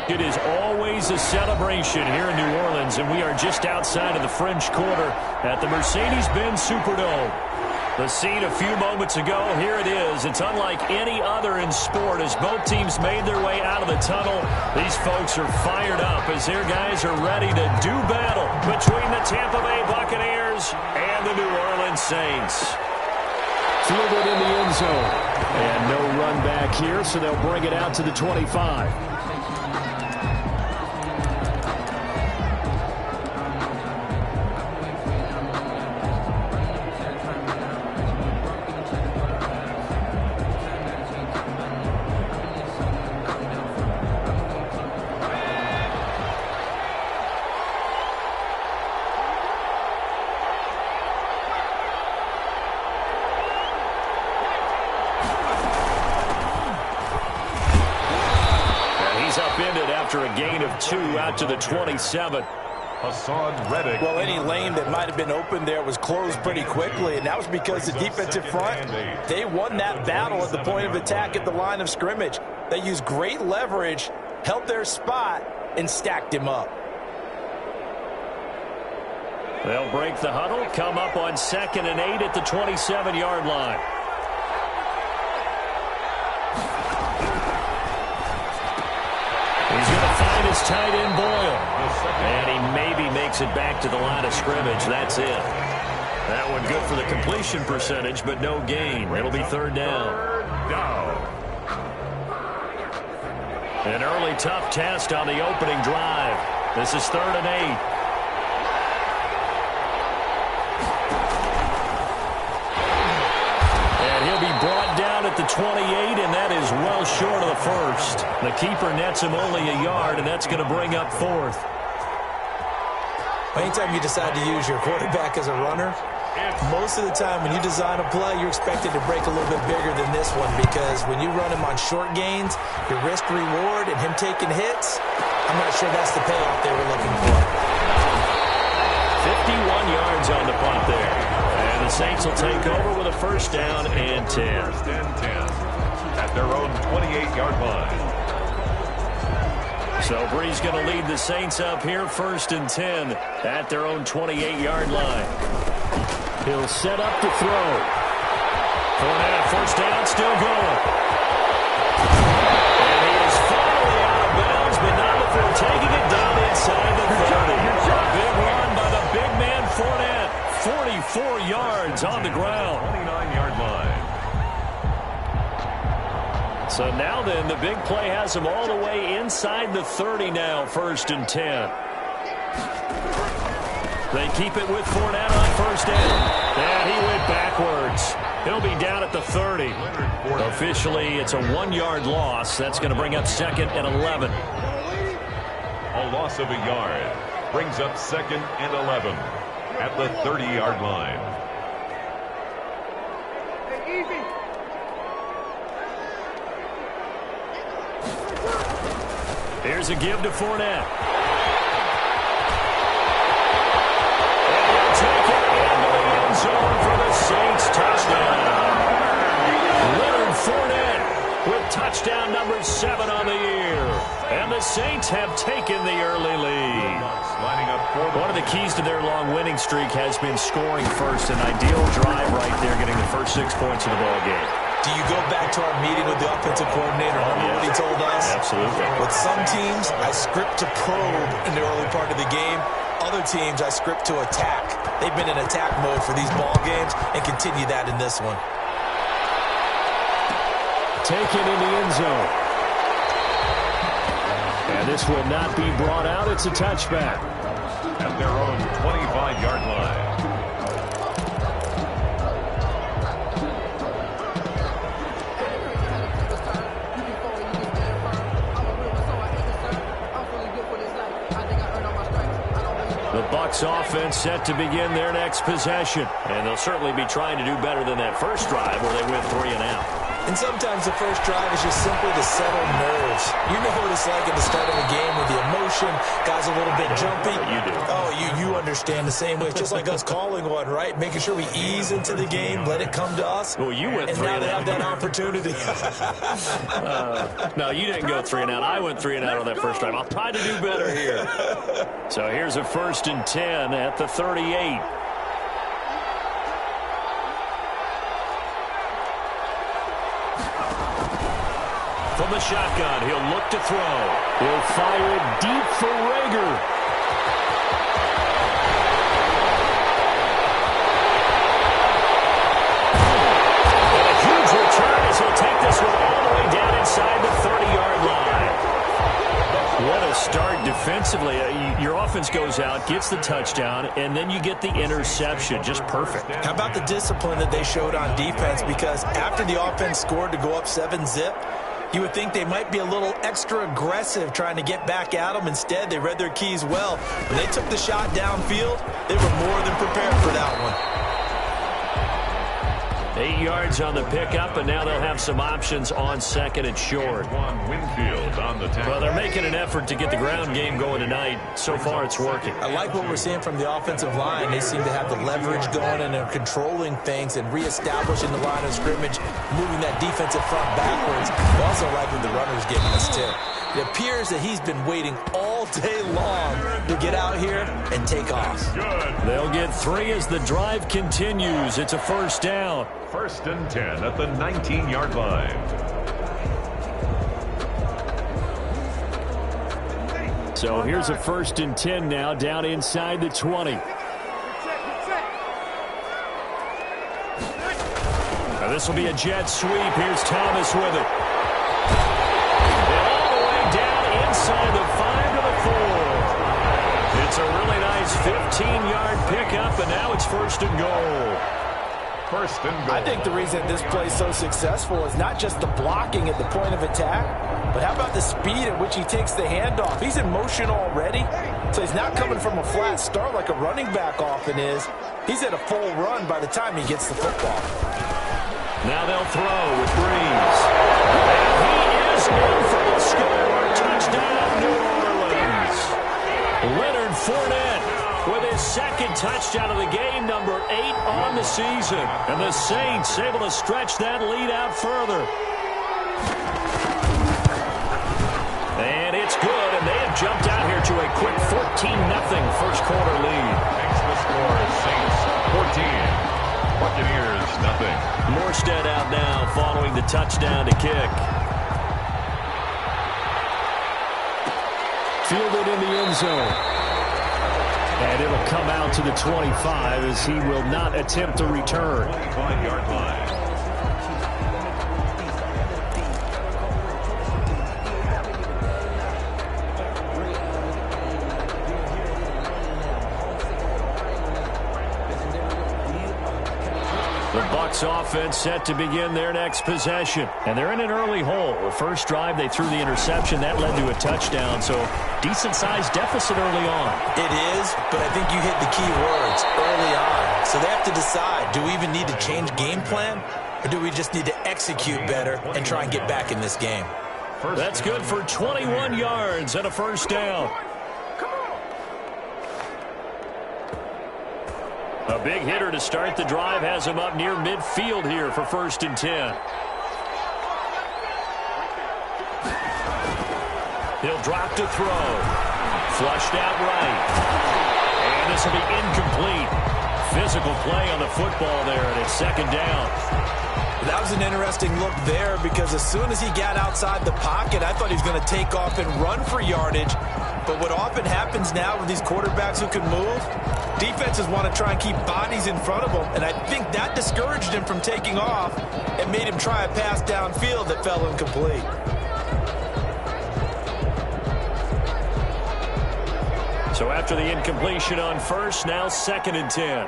It is always a celebration here in New Orleans, and we are just outside of the French Quarter at the Mercedes-Benz Superdome. The scene a few moments ago, here it is. It's unlike any other in sport as both teams made their way out of the tunnel. These folks are fired up as their guys are ready to do battle between the Tampa Bay Buccaneers and the New Orleans Saints. Fielded in the end zone. And no run back here, so they'll bring it out to the 25. After a gain of 2 out to the 27. Well, any lane that might have been open there was closed pretty quickly, and that was because the defensive front, they won that battle at the point of attack at the line of scrimmage. They used great leverage, held their spot, and stacked him up. They'll break the huddle, come up on 2nd and 8 at the 27-yard line. He's going to find his tight end, Boyle. And he maybe makes it back to the line of scrimmage. That's it. That one good for the completion percentage, but no gain. It'll be 3rd down. An early tough test on the opening drive. This is 3rd and 8. Brought down at the 28, and that is well short of the first. The keeper nets him only a yard, and that's going to bring up 4th. Anytime you decide to use your quarterback as a runner, most of the time when you design a play, you're expected to break a little bit bigger than this one, because when you run him on short gains, your risk-reward and him taking hits, I'm not sure that's the payoff they were looking for. 51 yards on the punt there. And the Saints will take over with a 1st down and 10. 1st and 10 at their own 28-yard line. So Bree's going to lead the Saints up here, 1st and 10 at their own 28-yard line. He'll set up to throw. Fournette, 1st down, still going. And he is finally out of bounds, but not before taking it down inside the 30. A big run by the big man, Fournette. 44 yards on the ground. 29-yard line. So now then, the big play has him all the way inside the 30 now, 1st and 10. They keep it with Fournette on 1st down. And he went backwards. He'll be down at the 30. Officially, it's a 1-yard loss. That's going to bring up 2nd and 11. A loss of a yard brings up 2nd and 11. At the 30-yard line. Here's a give to Fournette. And he'll take it into the end zone for the Saints touchdown. Leonard Fournette with touchdown number 7 on the year. And the Saints have taken the early lead. One of the keys to their long winning streak has been scoring first. An ideal drive right there, getting the first 6 points of the ball game. Do you go back to our meeting with the offensive coordinator? Remember what he told us? Absolutely. With some teams, I script to probe in the early part of the game. Other teams, I script to attack. They've been in attack mode for these ball games and continue that in this one. Taken in the end zone. And this will not be brought out. It's a touchback. At their own 25-yard line. The Bucs offense set to begin their next possession. And they'll certainly be trying to do better than that first drive where they went 3 and out. And sometimes the first drive is just simply to settle nerves. You know what it's like at the start of a game with the emotion, guys a little bit jumpy. You do. Oh, you understand the same way. It's just like us calling one, right? Making sure we ease into the game, let it come to us. Well, you went and 3 now and they out. have that opportunity. No, you didn't go 3 and out. I went 3 and out on that first time. I'll try to do better here. So here's a 1st and 10 at the 38. From the shotgun, he'll look to throw. He'll fire it deep for Rager. And a huge return as he'll take this one all the way down inside the 30-yard line. What a start defensively. Your offense goes out, gets the touchdown, and then you get the interception. Just perfect. How about the discipline that they showed on defense? Because after the offense scored to go up 7-zip, you would think they might be a little extra aggressive trying to get back at them. Instead, they read their keys well. When they took the shot downfield, they were more than prepared for that one. 8 yards on the pickup, and now they'll have some options on 2nd and short. Winfield on the tackle. Well, they're making an effort to get the ground game going tonight. So far, it's working. I like what we're seeing from the offensive line. They seem to have the leverage going, and they're controlling things and reestablishing the line of scrimmage, moving that defensive front backwards. I also like what the runner's giving us, too. It appears that he's been waiting all day long to get out here and take off. Good. They'll get 3 as the drive continues. It's a 1st down. 1st and 10 at the 19-yard line. So here's a 1st and 10 now, down inside the 20. Now this will be a jet sweep. Here's Thomas with it. Inside the 5 to the 4. It's a really nice 15-yard pickup, and now it's 1st and goal. 1st and goal. I think the reason this play is so successful is not just the blocking at the point of attack, but how about the speed at which he takes the handoff? He's in motion already, so he's not coming from a flat start like a running back often is. He's at a full run by the time he gets the football. Now they'll throw with Breeze. And he is in for the score. Touchdown, New Orleans. Leonard Fournette with his 2nd touchdown of the game, number 8 on the season. And the Saints able to stretch that lead out further. And it's good, and they have jumped out here to a quick 14-0 first quarter lead. Makes the score Saints 14. Buccaneers nothing. Morstead out now following the touchdown to kick. Fielded in the end zone. And it'll come out to the 25 as he will not attempt to return. 25-yard line. The Bucs offense set to begin their next possession. And they're in an early hole. The first drive, they threw the interception. That led to a touchdown. So decent-sized deficit early on. It is, but I think you hit the key words early on. So they have to decide, do we even need to change game plan? Or do we just need to execute better and try and get back in this game? That's good for 21 yards and a 1st down. A big hitter to start the drive has him up near midfield here for 1st and 10. He'll drop to throw. Flushed out right. And this will be incomplete. Physical play on the football there, and it's 2nd down. That was an interesting look there because as soon as he got outside the pocket, I thought he was going to take off and run for yardage. But what often happens now with these quarterbacks who can move, defenses want to try and keep bodies in front of them. And I think that discouraged him from taking off and made him try a pass downfield that fell incomplete. So after the incompletion on 1st, now 2nd and 10.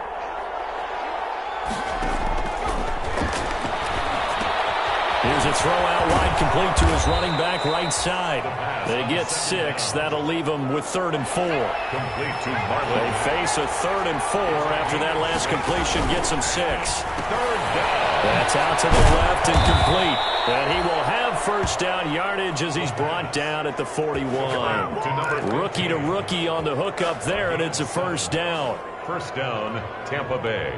Here's a throw out wide, complete to his running back right side. They get 6. That'll leave them with 3rd and 4. Complete to Marlin. They face a 3rd and 4 after that last completion gets them 6. 3rd down. That's out to the left and complete. And he will have first down yardage as he's brought down at the 41. Rookie to rookie on the hook up there, and it's a first down. First down, Tampa Bay.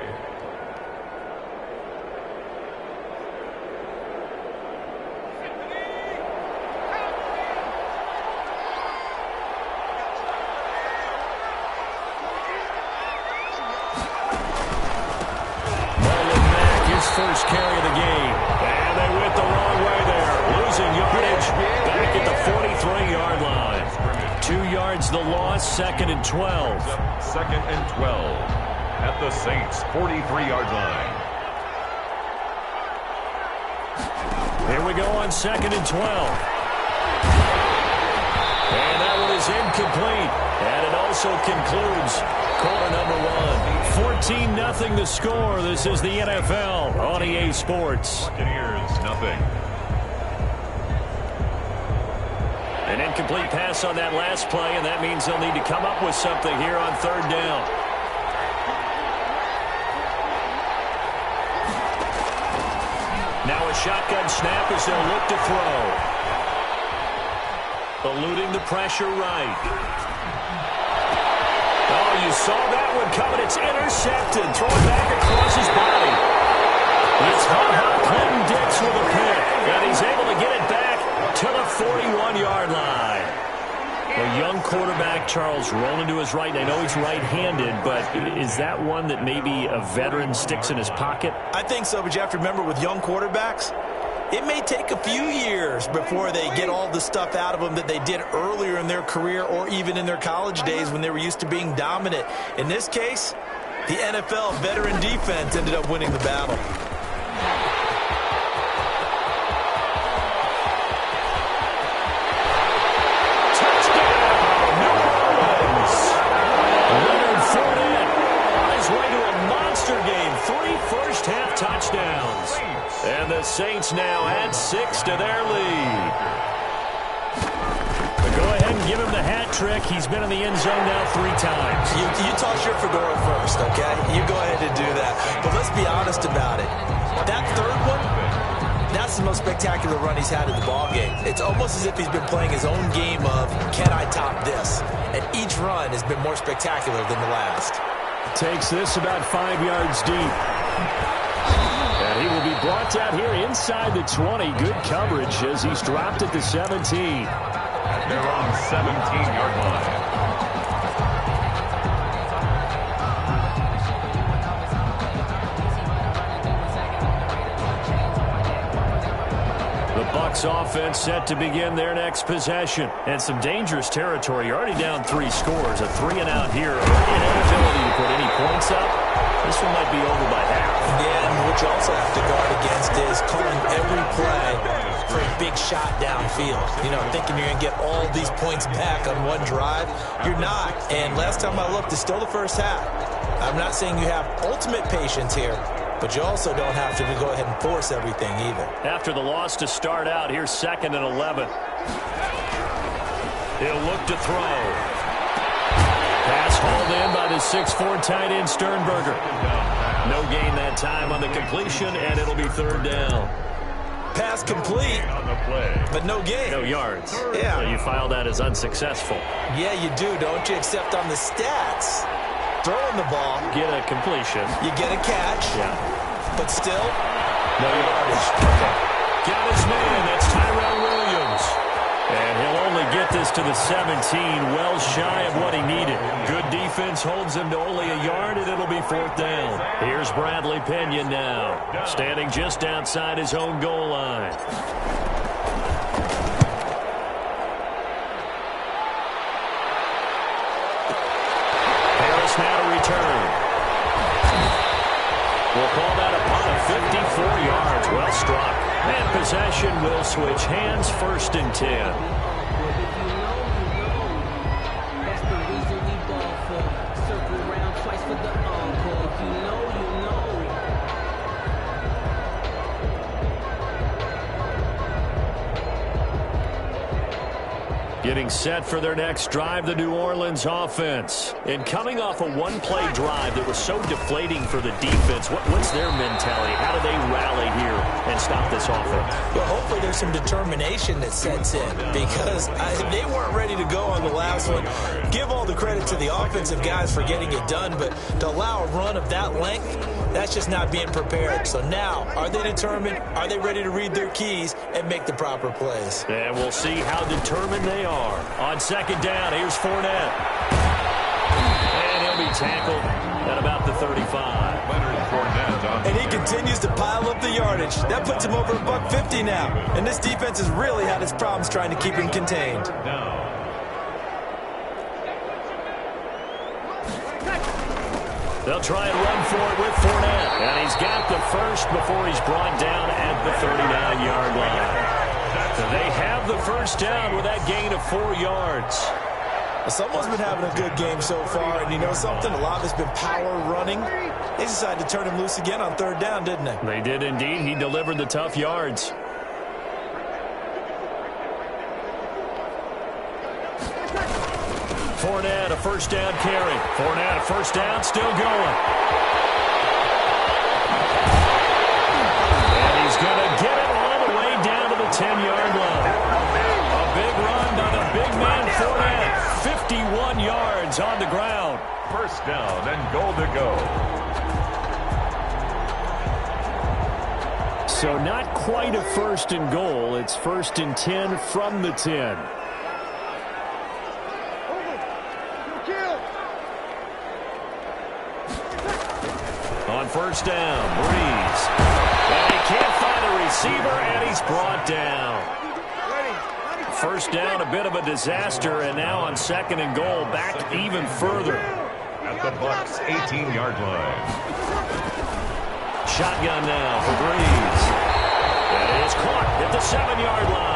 First carry of the game. And they went the wrong way there. Losing yardage back at the 43-yard line. 2 yards the loss, 2nd and 12. 2nd and 12 at the Saints' 43-yard line. Here we go on 2nd and 12. And that one is incomplete. And it also concludes quarter number 1. 14-0 the score. This is the NFL on EA Sports. Buccaneers, nothing. An incomplete pass on that last play, and that means they'll need to come up with something here on 3rd down. Now a shotgun snap as they'll look to throw. Eluding the pressure right. Oh, you saw that one coming. It's intercepted. Throw it back across his body. It's Clinton Dix with a pick. And he's able to get it back to the 41-yard line. A young quarterback, Charles, rolling to his right. I know he's right-handed, but is that one that maybe a veteran sticks in his pocket? I think so, but you have to remember with young quarterbacks, it may take a few years before they get all the stuff out of them that they did earlier in their career or even in their college days when they were used to being dominant. In this case, the NFL veteran defense ended up winning the battle. Touchdown, New Orleans! Leonard Fournette on his way to a monster game. 3 first-half touchdowns. And the Saints now add 6 to their lead. But go ahead and give him the hat trick. He's been in the end zone now 3 times. You toss your fedora first, okay? You go ahead and do that. But let's be honest about it. That 3rd one, that's the most spectacular run he's had in the ballgame. It's almost as if he's been playing his own game of, can I top this? And each run has been more spectacular than the last. Takes this about 5 yards deep. And he will be brought down here inside the 20. Good coverage as he's dropped at the 17. They're on 17-yard line. The Bucs offense set to begin their next possession. And some dangerous territory. You're already down 3 scores. A 3-and-out here. Inability to put any points up. This one might be over by half. Yeah, and what you also have to guard against is calling every play for a big shot downfield. You know, thinking you're going to get all these points back on one drive. You're not. And last time I looked, it's still the first half. I'm not saying you have ultimate patience here, but you also don't have to go ahead and force everything either. After the loss to start out, here's 2nd and 11. He'll look to throw. Pass hauled in by the 6'4" tight end Sternberger. No gain that time on the completion, and it'll be 3rd down. Pass complete, but no gain. No yards. Yeah. So you file that as unsuccessful. Yeah, you do, don't you? Except on the stats. Throwing the ball. Get a completion. You get a catch. Yeah. But still, no yardage. Okay. Got his man. That's Tyrell Williams. And he'll only get this to the 17, well shy of what he needed. Good defense holds him to only a yard, and it'll be 4th down. Here's Bradley Pena now, standing just outside his own goal line. Harris now to return. We'll call that a punt of 54 yards. Well struck. And possession will switch hands, 1st and 10. Getting set for their next drive, the New Orleans offense. And coming off a one-play drive that was so deflating for the defense, what's their mentality? How do they rally here and stop this offense? Well, hopefully there's some determination that sets in because they weren't ready to go on the last one. Give all the credit to the offensive guys for getting it done, but to allow a run of that length, that's just not being prepared. So now, are they determined? Are they ready to read their keys and make the proper plays? And we'll see how determined they are. On second down, here's Fournette. And he'll be tackled at about the 35. Leonard Fournette. And he continues to pile up the yardage. That puts him over $150 now. And this defense has really had its problems trying to keep him contained. They'll try and run for it with Fournette. And he's got the first before he's brought down at the 39-yard line. So they have the first down with that gain of 4 yards. Someone's been having a good game so far, and you know something? A lot of it's been power running. They decided to turn him loose again on third down, didn't they? They did indeed. He delivered the tough yards. Fournette, a first down carry. Fournette, a first down, still going. And he's going to get it all the way down to the 10-yard line. A big run by the big man Fournette. 51 yards on the ground. First down and goal to go. So not quite a first and goal. It's first and 10 from the 10. On first down, Breeze. And he can't find a receiver, and he's brought down. First down, a bit of a disaster, and now on second and goal, back even further. At the Bucs' 18-yard line. Shotgun now for Breeze. And it is caught at the 7-yard line.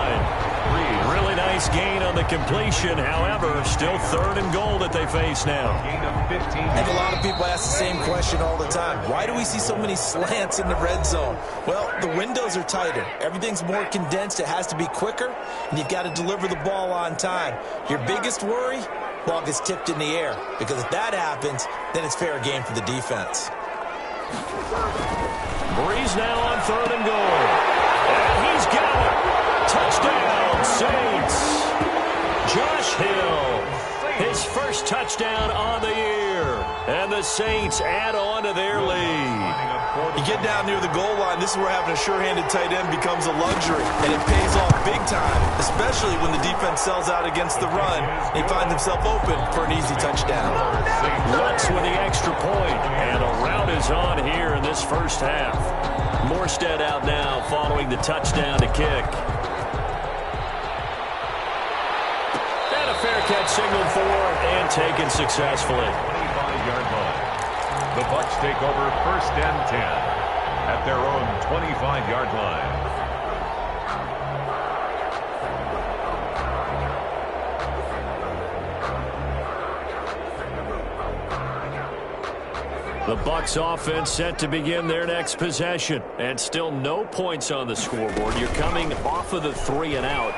Breeze, really nice gain on the completion. However, still third and goal that they face now. Gain of 15. I think a lot of people ask the same question all the time. Why do we see so many slants in the red zone? Well, the windows are tighter. Everything's more condensed. It has to be quicker, and you've got to deliver the ball on time. Your biggest worry? Ball gets tipped in the air, because if that happens, then it's fair game for the defense. Breeze now on third and goal. And he's got it. Touchdown, Saints. Josh Hill, his first touchdown on the year. And the Saints add on to their lead. You get down near the goal line, this is where having a sure-handed tight end becomes a luxury. And it pays off big time, especially when the defense sells out against the run. He finds himself open for an easy touchdown. Lutz with the extra point. And a rout is on here in this first half. Morstead out now following the touchdown to kick. And a fair catch signaled for and taken successfully. 25-yard line. The Bucs take over first and 10 at their own 25-yard line. The Bucs offense set to begin their next possession. And still no points on the scoreboard. You're coming off of the 3 and out.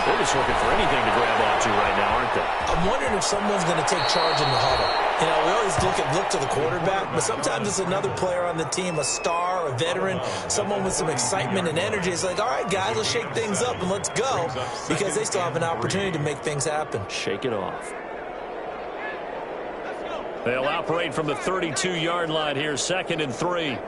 They're just looking for anything to grab onto right now, aren't they? I'm wondering if someone's going to take charge in the huddle. You know, we always look to the quarterback, but sometimes it's another player on the team, a star, a veteran, someone with some excitement and energy. It's like, all right, guys, let's shake things up and let's go, because they still have an opportunity to make things happen. Shake it off. They'll operate from the 32-yard line here, second and 3.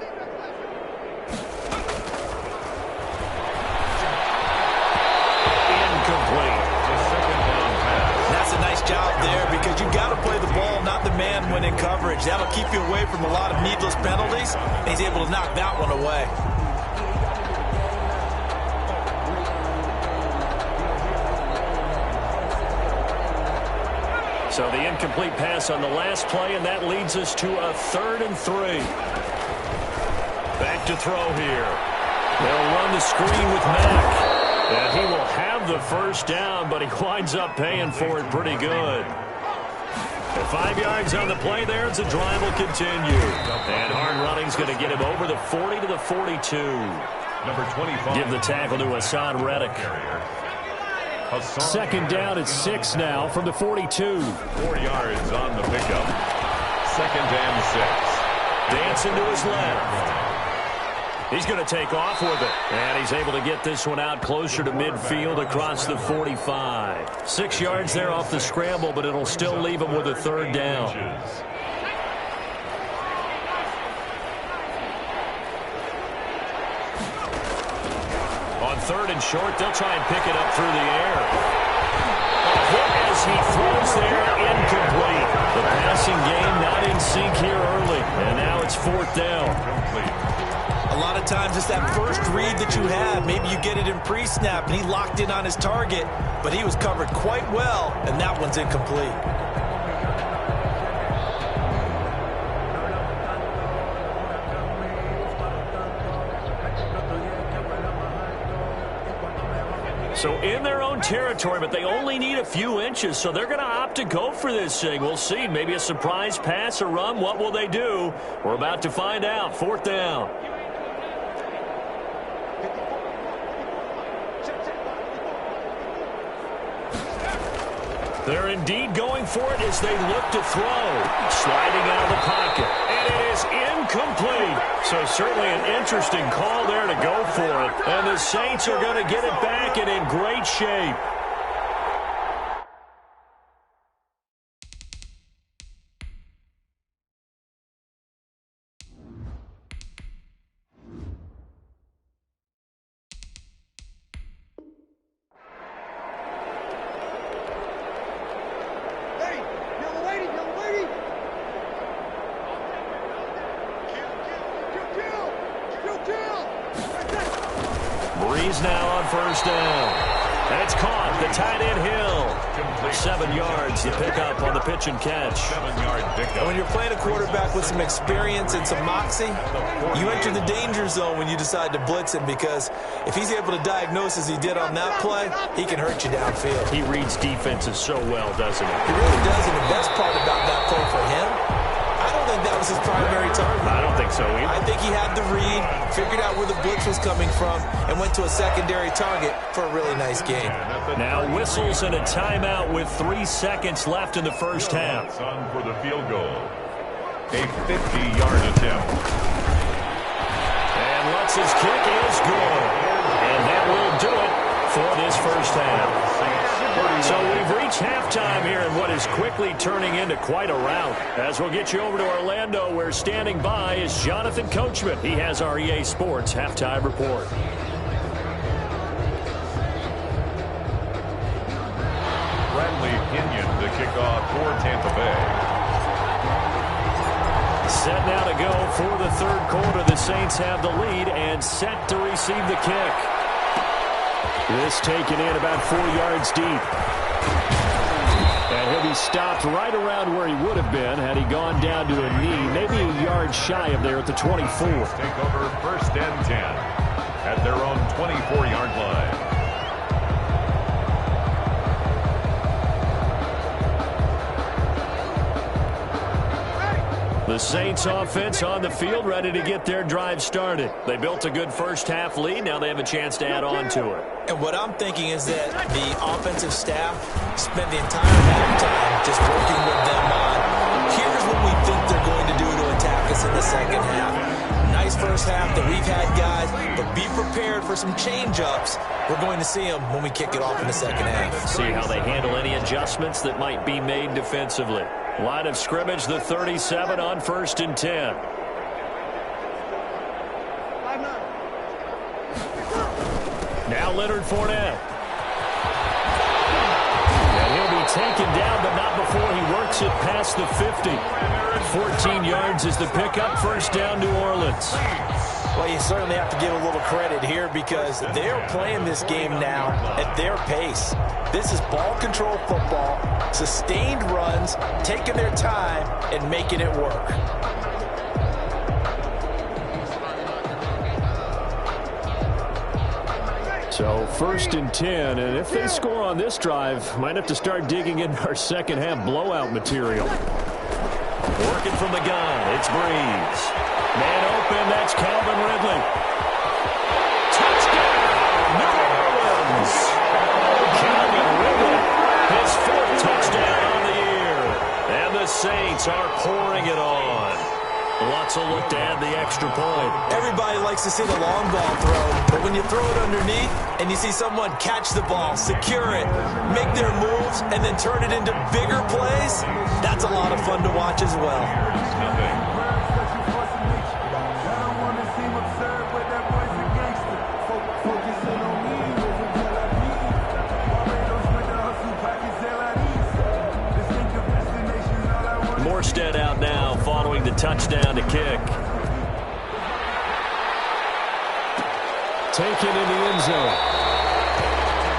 Job there, because you've got to play the ball, not the man when in coverage. That'll keep you away from a lot of needless penalties. He's able to knock that one away. So the incomplete pass on the last play, and that leads us to a 3rd and 3. Back to throw here. They'll run the screen with Mack. And he will have the first down, but he winds up paying for it pretty good. And 5 yards on the play there as the drive will continue. And hard running's going to get him over the 40 to the 42. Number 25. Give the tackle to Hassan Reddick. Second down at 6 now from the 42. 4 yards on the pickup. Second and 6. Dancing to his left. He's going to take off with it. And he's able to get this one out closer to midfield across the 45. 6 yards there off the scramble, but it'll still leave him with a third down. On third and short, they'll try and pick it up through the air. As he throws there, incomplete. The passing game not in sync here early. And now it's fourth down. A lot of times it's that first read that you have. Maybe you get it in pre-snap, and he locked in on his target, but he was covered quite well, and that one's incomplete. So in their own territory, but they only need a few inches, so they're going to opt to go for this thing. We'll see. Maybe a surprise pass or run. What will they do? We're about to find out. Fourth down. They're indeed going for it as they look to throw. Sliding out of the pocket. And it is incomplete. So certainly an interesting call there to go for it. And the Saints are going to get it back and in great shape. Now on first down. And it's caught. The tight end Hill. 7 yards, the pickup on the pitch and catch. 7-yard pickup. When you're playing a quarterback with some experience and some moxie, you enter the danger zone when you decide to blitz him, because if he's able to diagnose as he did on that play, he can hurt you downfield. He reads defenses so well, doesn't he? He really does, and the best part about that play for him, I don't think that was his primary target. I don't think so either. I think he had the read, figured out where the blitz was coming from, and went to a secondary target for a really nice game. Now whistles and a timeout with 3 seconds left in the first half. On for the field goal. A 50-yard attempt. And Lutz's kick is good. And that will do it for this first half. So we've reached halftime here in what is quickly turning into quite a rout. As we'll get you over to Orlando, where standing by is Jonathan Coachman. He has our EA Sports halftime report. Bradley Pinion to kick off for Tampa Bay. Set now to go for the third quarter. The Saints have the lead and set to receive the kick. This taken in about 4 yards deep. And he'll be stopped right around where he would have been had he gone down to a knee, maybe a yard shy of there at the 24. Take over first and 10 at their own 24-yard line. The Saints offense on the field, ready to get their drive started. They built a good first half lead. Now they have a chance to add on to it. And what I'm thinking is that the offensive staff spent the entire halftime just working with them on, here's what we think they're going to do to attack us in the second half. Nice first half that we've had, guys, but be prepared for some change-ups. We're going to see them when we kick it off in the second half. See how they handle any adjustments that might be made defensively. Line of scrimmage, the 37 on first and 10. Now Leonard Fournette. And he'll be taken down, but not before he works it past the 50. 14 yards is the pickup. First down, New Orleans. Well, you certainly have to give a little credit here because they're playing this game now at their pace. This is ball control football, sustained runs, taking their time, and making it work. So first and 10, and if they score on this drive, might have to start digging in our second half blowout material. Working from the gun, it's Breeze. Man open, that's Calvin Ridley. Touchdown, New Orleans. Calvin the Saints are pouring it on. Lots will look to add the extra point. Everybody likes to see the long ball thrown, but when you throw it underneath and you see someone catch the ball, secure it, make their moves, and then turn it into bigger plays, that's a lot of fun to watch as well. Morstead out now following the touchdown to kick. Taken in the end zone.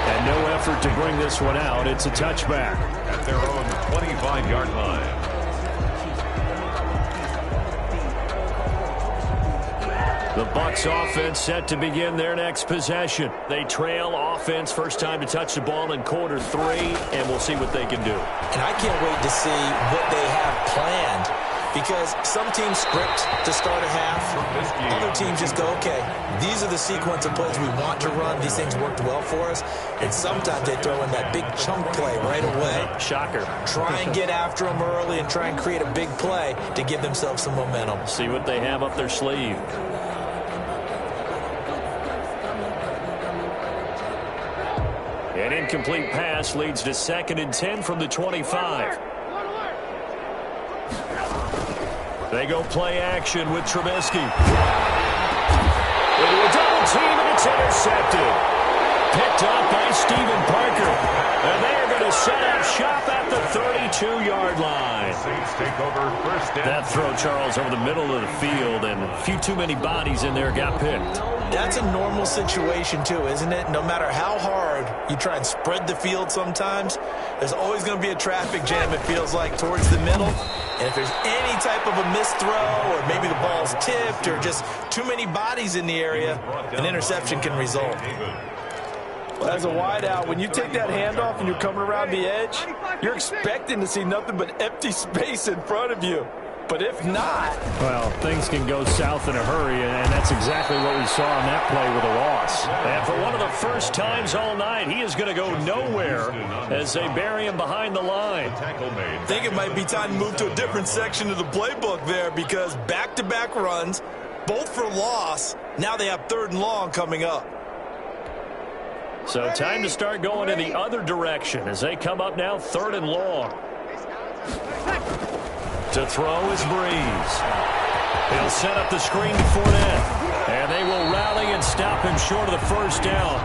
And no effort to bring this one out. It's a touchback. At their own 25-yard line. The Bucs offense set to begin their next possession. They trail offense first time to touch the ball in quarter 3, and we'll see what they can do. And I can't wait to see what they have planned, because some teams script to start a half. Other teams just go, okay, these are the sequence of plays we want to run. These things worked well for us. And sometimes they throw in that big chunk play right away. Shocker. Try and get after them early and try and create a big play to give themselves some momentum. See what they have up their sleeve. An incomplete pass leads to 2nd and 10 from the 25. They go play action with Trubisky. Into a double team, and it's intercepted. Picked up by Stephen Parker. And they are going to set up shop at the 32-yard line. Saints take over first down. That throw, Charles, over the middle of the field, and a few too many bodies in there got picked. That's a normal situation, too, isn't it? No matter how hard you try and spread the field sometimes, there's always going to be a traffic jam, it feels like, towards the middle. And if there's any type of a missed throw, or maybe the ball's tipped, or just too many bodies in the area, an interception can result. Well, as a wideout, when you take that handoff and you're coming around the edge, you're expecting to see nothing but empty space in front of you. But if not... Well, things can go south in a hurry, and that's exactly what we saw on that play with a loss. And for one of the first times all night, he is going to go nowhere as they bury him behind the line. I think it might be time to move to a different section of the playbook there, because back-to-back runs, both for loss. Now they have 3rd and long coming up. So time to start going in the other direction as they come up now 3rd and long. To throw is Breeze. He'll set up the screen to Fournette. And they will rally and stop him short of the first down.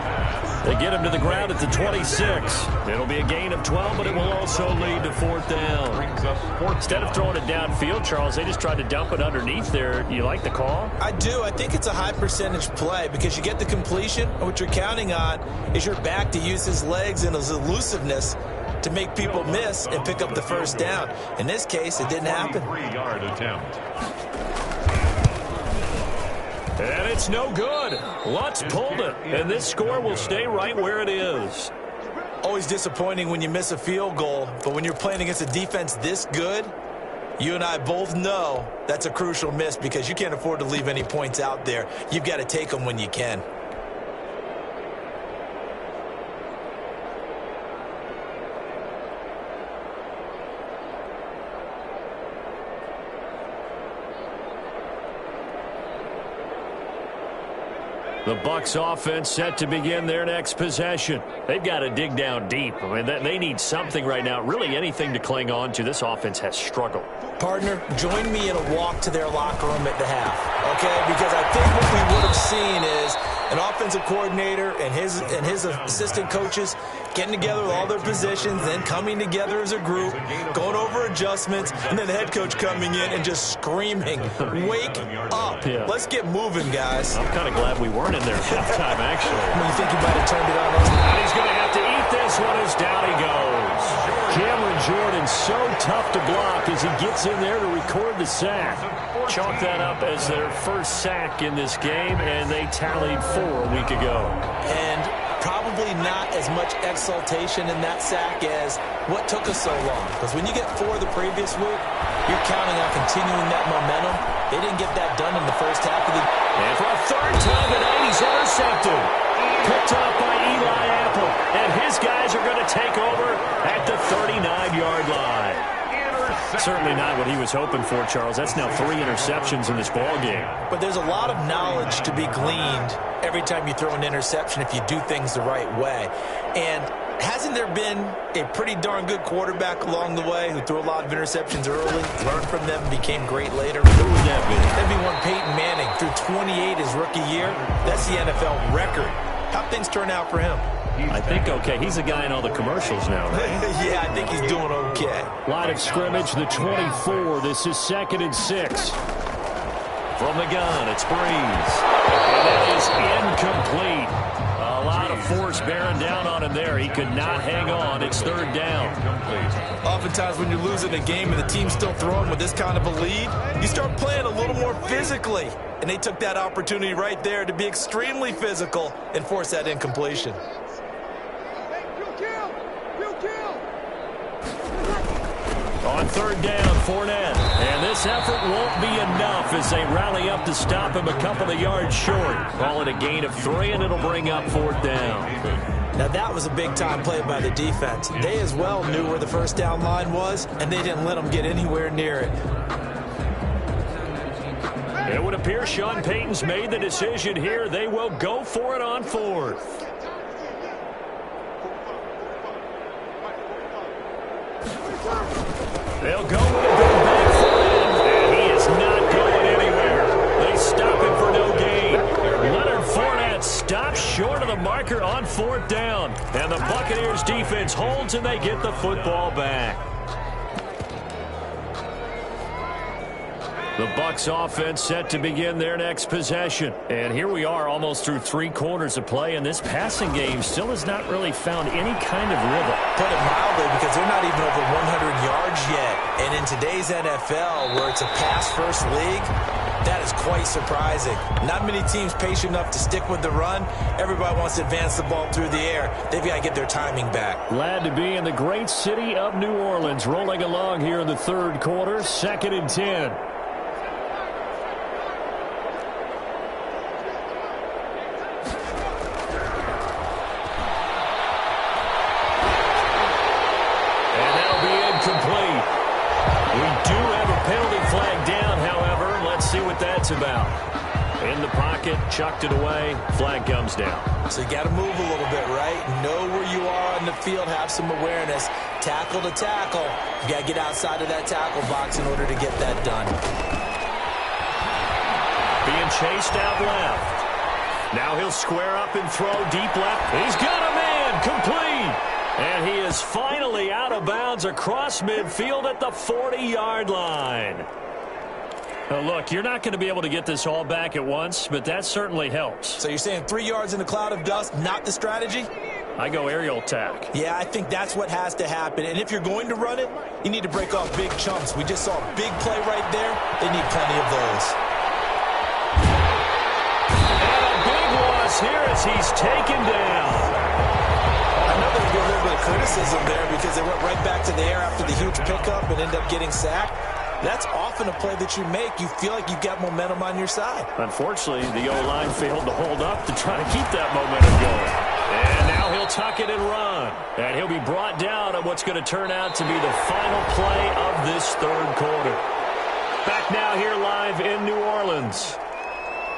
They get him to the ground at the 26. It'll be a gain of 12, but it will also lead to 4th down. Instead of throwing it downfield, Charles, they just tried to dump it underneath there. You like the call? I do. I think it's a high percentage play because you get the completion, and what you're counting on is your back to use his legs and his elusiveness to make people miss and pick up the first down. In this case, it didn't happen. 3-yard attempt. And it's no good. Lutz pulled it, and this score will stay right where it is. Always disappointing when you miss a field goal, but when you're playing against a defense this good, you and I both know that's a crucial miss because you can't afford to leave any points out there. You've got to take them when you can. The Bucs offense set to begin their next possession. They've got to dig down deep. I mean, they need something right now, really anything to cling on to. This offense has struggled. Partner, join me in a walk to their locker room at the half, okay? Because I think what we would have seen is an offensive coordinator and his assistant coaches getting together with all their positions, then coming together as a group, going over adjustments, and then the head coach coming in and just screaming, wake up. Yeah. Let's get moving, guys. I'm kind of glad we weren't in there at halftime, actually. You think you might have turned it on? And he's going to have to eat this one as down he goes. Cameron Jordan so tough to block as he gets in there to record the sack. Chalk that up as their first sack in this game, and they tallied 4 a week ago. And probably not as much exultation in that sack as what took us so long. Because when you get 4 the previous week, you're counting on continuing that momentum. They didn't get that done in the first half of the game. And for a 3rd time today, he's intercepted. Picked up by Eli Apple. And his guys are going to take over at the 39-yard line. Certainly not what he was hoping for, Charles. That's now 3 interceptions in this ball game. But there's a lot of knowledge to be gleaned every time you throw an interception if you do things the right way. And hasn't there been a pretty darn good quarterback along the way who threw a lot of interceptions early, learned from them, became great later? Who would that be? That'd be one Peyton Manning. Threw 28 his rookie year. That's the NFL record. How'd things turn out for him? I think okay. He's a guy in all the commercials now, right? Yeah, I think he's doing okay. Line of scrimmage, the 24. This is 2nd and 6. From the gun, it's Breeze. And that is incomplete. A lot of force bearing down on him there. He could not hang on. It's 3rd down. Oftentimes when you're losing a game and the team's still throwing with this kind of a lead, you start playing a little more physically. And they took that opportunity right there to be extremely physical and force that incompletion. On 3rd down, Fournette. And this effort won't be enough as they rally up to stop him a couple of yards short. Call it a gain of 3, and it'll bring up 4th down. Now that was a big-time play by the defense. They as well knew where the first down line was, and they didn't let them get anywhere near it. It would appear Sean Payton's made the decision here. They will go for it on 4th. They'll go with a big back for him, and he is not going anywhere. They stop him for no gain. Leonard Fournette stops short of the marker on 4th down, and the Buccaneers defense holds and they get the football back. The Bucs offense set to begin their next possession. And here we are almost through 3 quarters of play, and this passing game still has not really found any kind of rhythm. Put it mildly, because they're not even over 100 yards yet. And in today's NFL, where it's a pass-first league, that is quite surprising. Not many teams patient enough to stick with the run. Everybody wants to advance the ball through the air. They've got to get their timing back. Glad to be in the great city of New Orleans, rolling along here in the 3rd quarter, 2nd and 10. About. In the pocket, chucked it away, flag comes down. So you got to move a little bit, right? Know where you are on the field, have some awareness. Tackle to tackle. You got to get outside of that tackle box in order to get that done. Being chased out left. Now he'll square up and throw deep left. He's got a man, complete. And he is finally out of bounds across midfield at the 40-yard line. Look, you're not going to be able to get this all back at once, but that certainly helps. So you're saying 3 yards in a cloud of dust, not the strategy? I go aerial attack. Yeah, I think that's what has to happen. And if you're going to run it, you need to break off big chunks. We just saw a big play right there. They need plenty of those. And a big loss here as he's taken down. I know there's been a little bit of criticism there because they went right back to the air after the huge pickup and ended up getting sacked. That's often a play that you make. You feel like you've got momentum on your side. Unfortunately, the O-line failed to hold up to try to keep that momentum going. And now he'll tuck it and run. And he'll be brought down on what's going to turn out to be the final play of this 3rd quarter. Back now here live in New Orleans.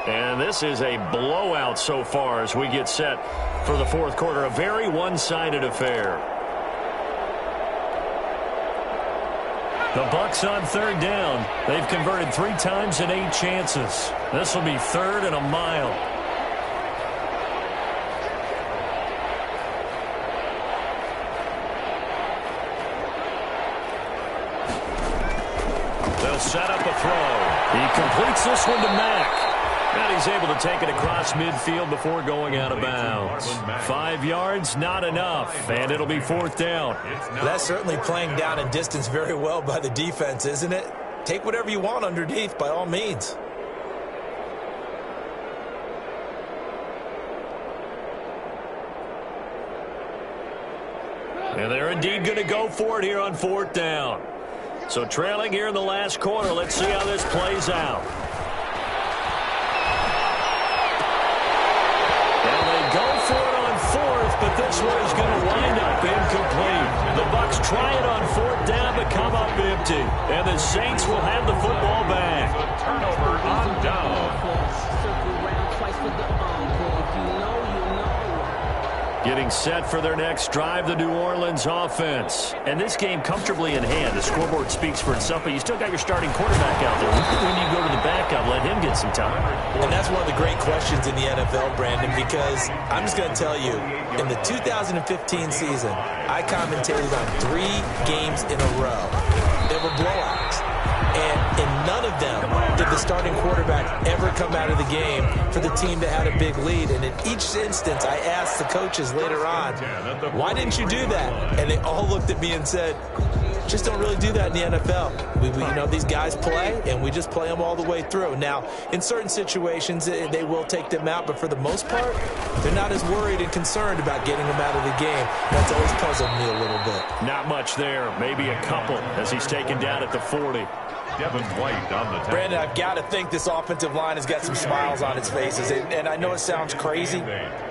And this is a blowout so far as we get set for the 4th quarter. A very one-sided affair. The Bucs on 3rd down. They've converted 3 times in 8 chances. This will be 3rd and a mile. They'll set up a throw. He completes this one to Mack. And he's able to take it across midfield before going out of bounds. 5 yards, not enough, and it'll be 4th down. That's certainly playing down and distance very well by the defense, isn't it? Take whatever you want underneath, by all means. And they're indeed going to go for it here on 4th down. So trailing here in the last quarter, let's see how this plays out. And they go for it on 4th, but this one is going to wind up incomplete. The Bucs try it on 4th down, but come up empty. And the Saints will have the football back. The turnover on down. Getting set for their next drive, the New Orleans offense. And this game comfortably in hand. The scoreboard speaks for itself, but you still got your starting quarterback out there. When you go to the backup, let him get some time. And that's one of the great questions in the NFL, Brandon, because I'm just going to tell you, in the 2015 season, I commentated on 3 games in a row. They were blowouts. And in none of them did the starting quarterback ever come out of the game for the team that had a big lead. And in each instance, I asked the coaches later on, why didn't you do that? And they all looked at me and said, just don't really do that in the NFL. We you know, these guys play, and we just play them all the way through. Now, in certain situations, they will take them out, but for the most part, they're not as worried and concerned about getting them out of the game. That's always puzzled me a little bit. Not much there. Maybe a couple as he's taken down at the 40. Devin White on the tackle. Brandon, I've got to think this offensive line has got some smiles on its faces. And I know it sounds crazy,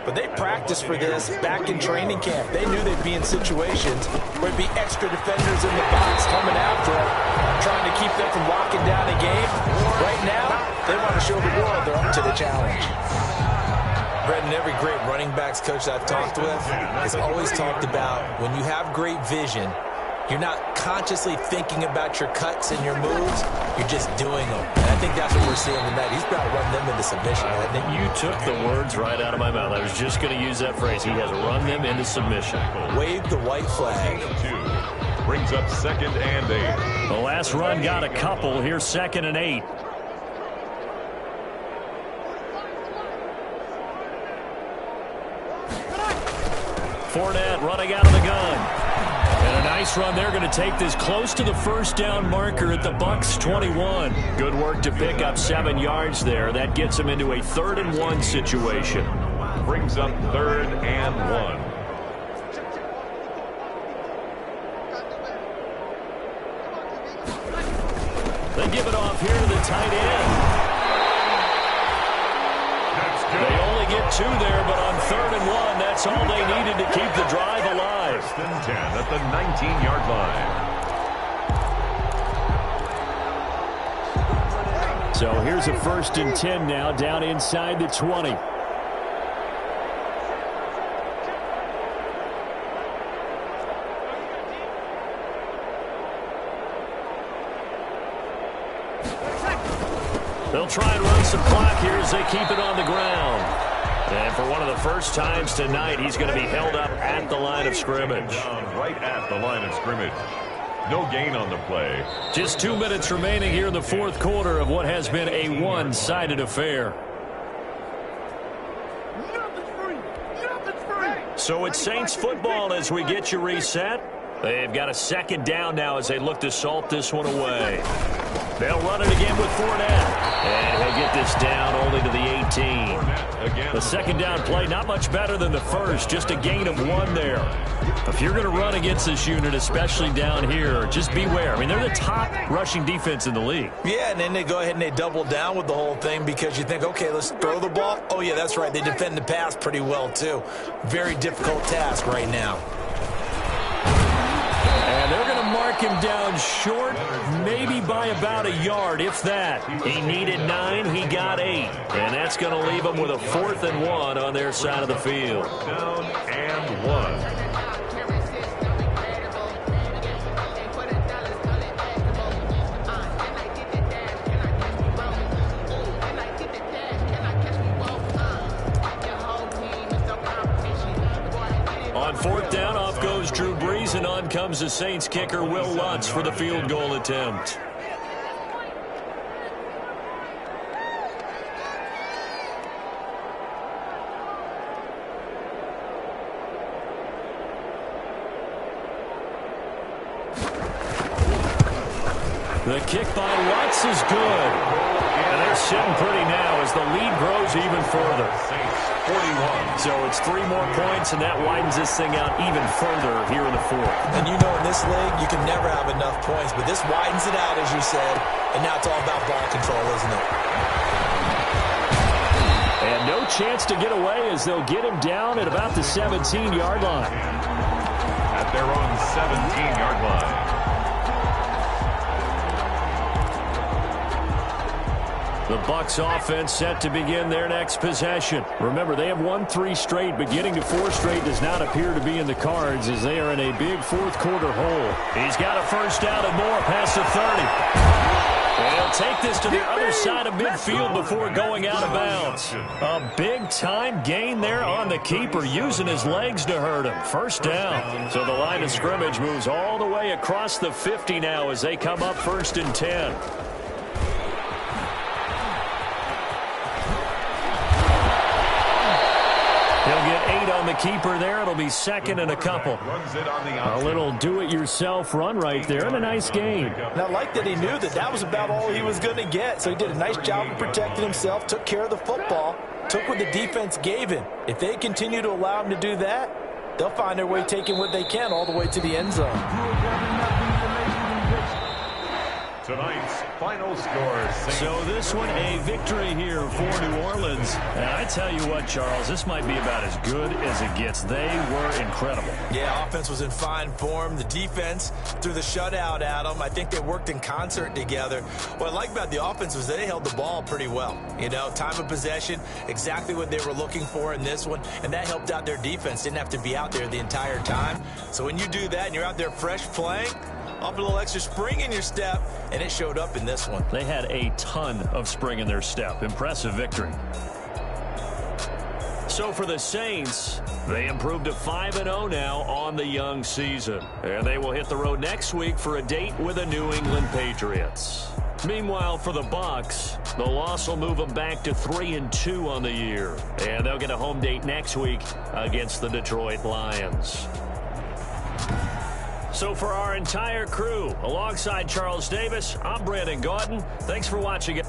but they practiced for this back in training camp. They knew they'd be in situations where it'd be extra defenders in the box coming after them, trying to keep them from locking down a game. Right now, they want to show the world they're up to the challenge. Brandon, every great running backs coach I've talked with has always talked about when you have great vision, you're not consciously thinking about your cuts and your moves. You're just doing them. And I think that's what we're seeing tonight. He's about to run them into submission. I think you took the words right out of my mouth. I was just going to use that phrase. He has run them into submission. Wave the white flag. Brings up 2nd and 8. The last run got a couple. Here's 2nd and 8. Fournette running out of the gun. And a nice run. They're going to take this close to the 1st down marker at the Bucs 21. Good work to pick up 7 yards there. That gets them into a 3rd and 1 situation. Brings up 3rd and 1. They give it off here to the tight end. They only get 2 there, but on 3rd and 1, that's all they needed to keep the drive alive. 1st and 10 at the 19-yard line. So here's a 1st and 10 now, down inside the 20. They'll try and run some clock here as they keep it on the ground. And for one of the first times tonight, he's going to be held up at the line of scrimmage. Right at the line of scrimmage. No gain on the play. Just 2 minutes remaining here in the 4th quarter of what has been a one-sided affair. So it's Saints football as we get you reset. They've got a 2nd down now as they look to salt this one away. They'll run it again with Fournette. And he'll get this down only to the 18. The 2nd down play, not much better than the first, just a gain of 1 there. If you're going to run against this unit, especially down here, just beware. I mean, they're the top rushing defense in the league. Yeah, and then they go ahead and they double down with the whole thing because you think, okay, let's throw the ball. Oh, yeah, that's right. They defend the pass pretty well, too. Very difficult task right now. And they're going to mark him down short, maybe by about a yard, if that. He needed 9, he got 8. And that's going to leave him with a 4th and 1 on their side of the field. Down and 1. On 4th down, off goes Drew Brees, and on comes the Saints kicker, Will Lutz, for the field goal attempt. The kick by Lutz is good. And they're sitting pretty now as the lead grows even further. 41. So it's 3 more points, and that widens this thing out even further here in the 4th. And you know in this league, you can never have enough points, but this widens it out, as you said, and now it's all about ball control, isn't it? And no chance to get away as they'll get him down at about the 17-yard line. At their own 17-yard line. The Bucs offense set to begin their next possession. Remember, they have won 3 straight, but getting to 4 straight does not appear to be in the cards as they are in a big fourth-quarter hole. He's got a first down and more past the 30. And he'll take this to the other side of midfield before going out of bounds. A big-time gain there on the keeper, using his legs to hurt him. First down. So the line of scrimmage moves all the way across the 50 now as they come up 1st and 10. He'll get 8 on the keeper there. It'll be 2nd and a couple. A little do-it-yourself run right there and a nice gain. And I like that he knew that that was about all he was going to get. So he did a nice job of protecting himself, took care of the football, took what the defense gave him. If they continue to allow him to do that, they'll find their way taking what they can all the way to the end zone. Tonight's final score. So this one, a victory here for New Orleans. And I tell you what, Charles, this might be about as good as it gets. They were incredible. Yeah, offense was in fine form. The defense threw the shutout at them. I think they worked in concert together. What I like about the offense was they held the ball pretty well. You know, time of possession, exactly what they were looking for in this one. And that helped out their defense. Didn't have to be out there the entire time. So when you do that and you're out there fresh playing, up a little extra spring in your step, and it showed up in this one. They had a ton of spring in their step. Impressive victory. So for the Saints, they improved to 5-0 now on the young season. And they will hit the road next week for a date with the New England Patriots. Meanwhile, for the Bucs, the loss will move them back to 3-2 on the year. And they'll get a home date next week against the Detroit Lions. So for our entire crew, alongside Charles Davis, I'm Brandon Gaudin. Thanks for watching it.